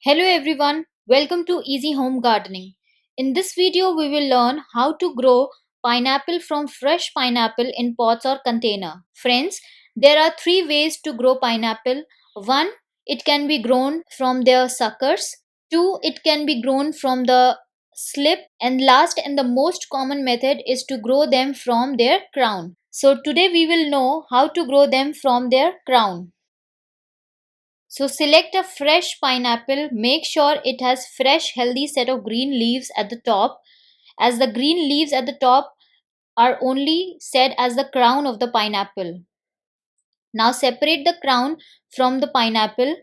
Hello everyone, welcome to Easy Home Gardening. In this video, we will learn how to grow pineapple from fresh pineapple in pots or container. Friends, there are three ways to grow pineapple. One, it can be grown from their suckers. Two, it can be grown from the slip. And last and the most common method is to grow them from their crown. So today we will know how to grow them from their crown. So select a fresh pineapple, make sure it has fresh healthy set of green leaves at the top, as the green leaves at the top are only said as the crown of the pineapple. Now separate the crown from the pineapple,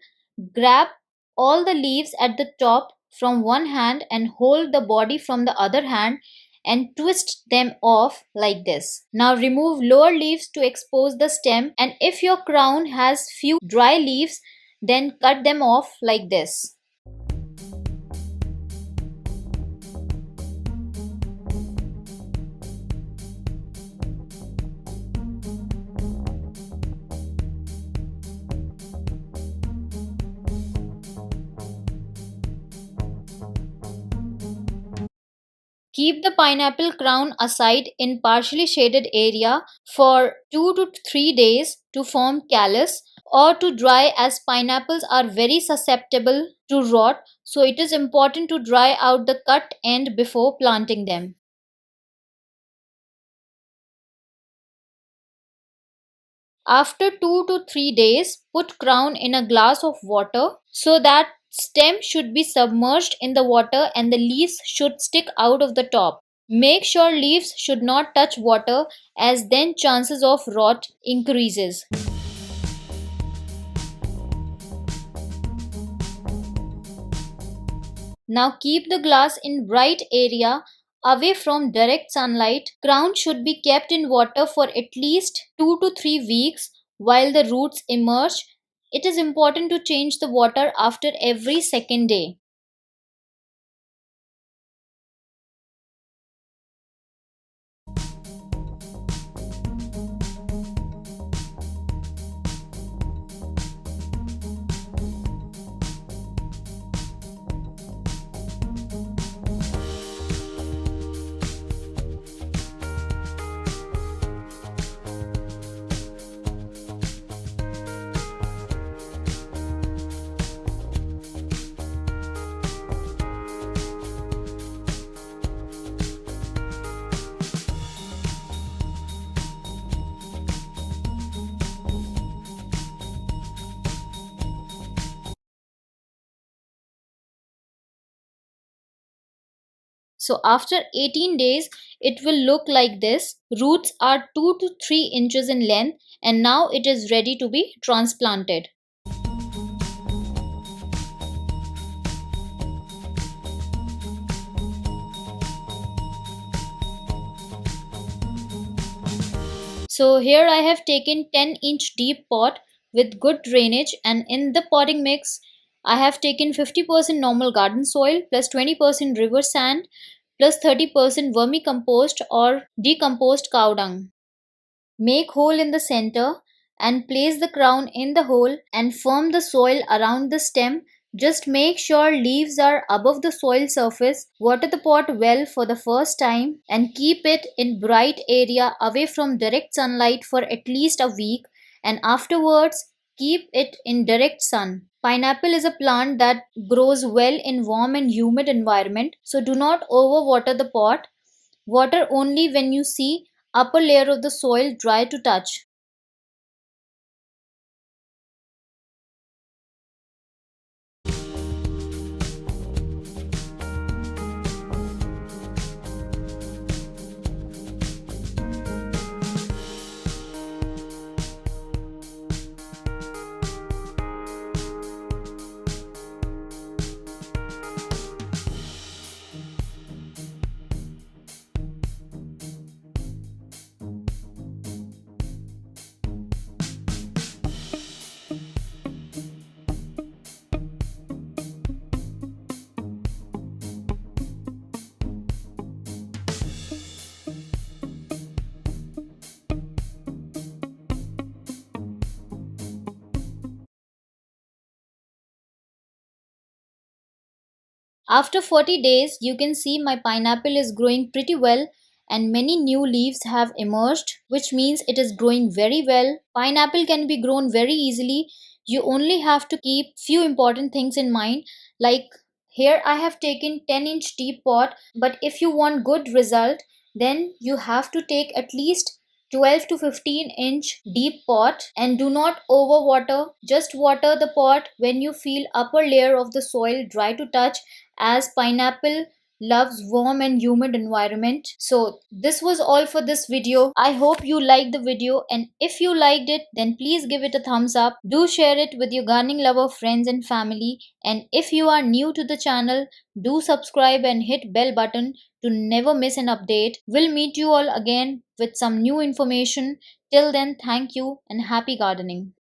grab all the leaves at the top from one hand and hold the body from the other hand and twist them off like this. Now remove lower leaves to expose the stem, and if your crown has few dry leaves, then cut them off like this. Keep the pineapple crown aside in partially shaded area for 2 to 3 days to form callus or to dry, as pineapples are very susceptible to rot, so it is important to dry out the cut end before planting them. After 2 to 3 days, put crown in a glass of water so that stem should be submerged in the water and the leaves should stick out of the top. Make sure leaves should not touch water, as then chances of rot increases. Now keep the glass in bright area away from direct sunlight. Crown should be kept in water for at least 2 to 3 weeks while the roots emerge. It is important to change the water after every second day. So after 18 days, it will look like this. Roots are 2 to 3 inches in length, and now it is ready to be transplanted. So here I have taken 10-inch deep pot with good drainage, and in the potting mix I have taken 50% normal garden soil plus 20% river sand plus 30% vermicompost or decomposed cow dung. Make hole in the center and place the crown in the hole and firm the soil around the stem. Just make sure leaves are above the soil surface. Water the pot well for the first time and keep it in bright area away from direct sunlight for at least a week, and afterwards keep it in direct sun. Pineapple is a plant that grows well in warm and humid environment, so do not overwater the pot. Water only when you see upper layer of the soil dry to touch. After 40 days, you can see my pineapple is growing pretty well and many new leaves have emerged, which means it is growing very well. Pineapple can be grown very easily. You only have to keep few important things in mind, like here I have taken 10-inch deep pot, but if you want good result, then you have to take at least 12 to 15-inch deep pot and do not overwater. Just water the pot when you feel upper layer of the soil dry to touch, as pineapple loves warm and humid environment. So this was all for this video. I hope you liked the video, and if you liked it, then please give it a thumbs up. Do share it with your gardening lover friends and family, and if you are new to the channel, do subscribe and hit bell button to never miss an update. We'll meet you all again with some new information. Till then, thank you and happy gardening.